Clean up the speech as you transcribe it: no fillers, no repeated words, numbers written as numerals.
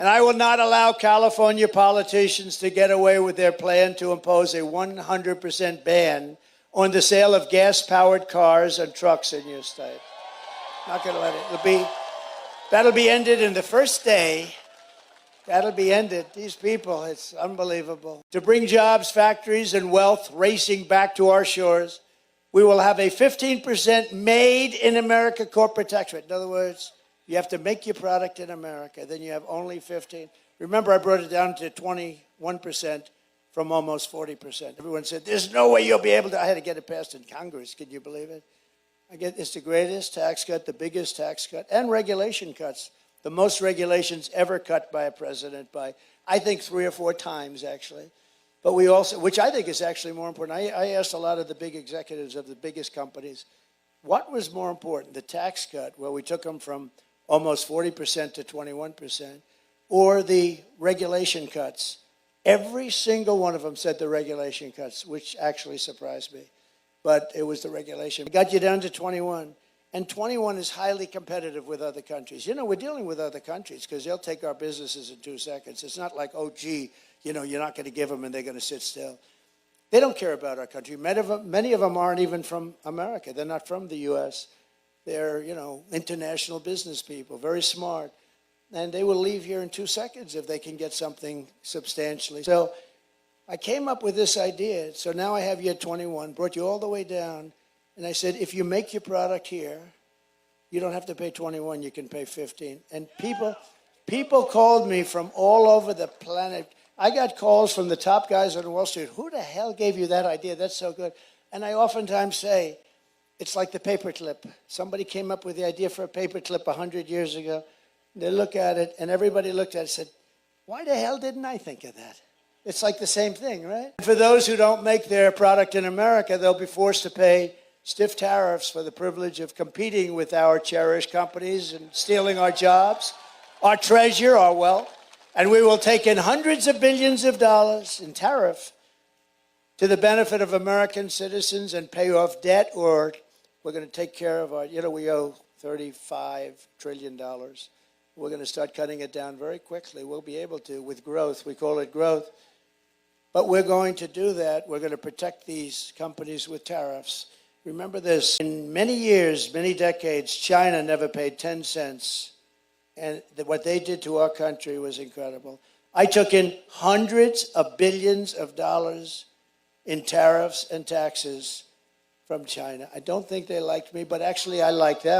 And I will not allow California politicians to get away with their plan to impose a 100% ban on the sale of gas-powered cars and trucks in your state. Not going to let it. That'll be ended in the first day. That'll be ended. These people, it's unbelievable. To bring jobs, factories, and wealth racing back to our shores, we will have a 15% made in America corporate tax rate. In other words, you have to make your product in America. Then you have only 15. Remember, I brought it down to 21% from almost 40%. Everyone said, there's no way you'll be able to. I had to get it passed in Congress. Can you believe it? It's the greatest tax cut, the biggest tax cut, and regulation cuts. The most regulations ever cut by a president by, I think, 3 or 4 times, actually. But we also, which I think is actually more important. I asked a lot of the big executives of the biggest companies, what was more important, the tax cut, where we took them from almost 40% to 21%, or the regulation cuts? Every single one of them said the regulation cuts, which actually surprised me. But it was the regulation. It got you down to 21. And 21 is highly competitive with other countries. You know, we're dealing with other countries because they'll take our businesses in 2 seconds. It's not like, oh, gee, you know, you're not going to give them and they're going to sit still. They don't care about our country. Many of them aren't even from America. They're not from the U.S. They're, you know, international business people, very smart. And they will leave here in 2 seconds if they can get something substantially. So I came up with this idea. So now I have you at 21, brought you all the way down. And I said, if you make your product here, you don't have to pay 21, you can pay 15. And people called me from all over the planet. I got calls from the top guys on Wall Street. Who the hell gave you that idea? That's so good. And I oftentimes say, it's like the paperclip. Somebody came up with the idea for a paperclip 100 years ago. They look at it, and everybody looked at it and said, why the hell didn't I think of that? It's like the same thing, right? For those who don't make their product in America, they'll be forced to pay stiff tariffs for the privilege of competing with our cherished companies and stealing our jobs, our treasure, our wealth. And we will take in hundreds of billions of dollars in tariff to the benefit of American citizens and pay off debt, or we're going to take care of our, you know, we owe $35 trillion. We're going to start cutting it down very quickly. We'll be able to with growth. We call it growth. But we're going to do that. We're going to protect these companies with tariffs. Remember this, in many years, many decades, China never paid 10 cents. And what they did to our country was incredible. I took in hundreds of billions of dollars in tariffs and taxes from China. I don't think they liked me, but actually I liked them.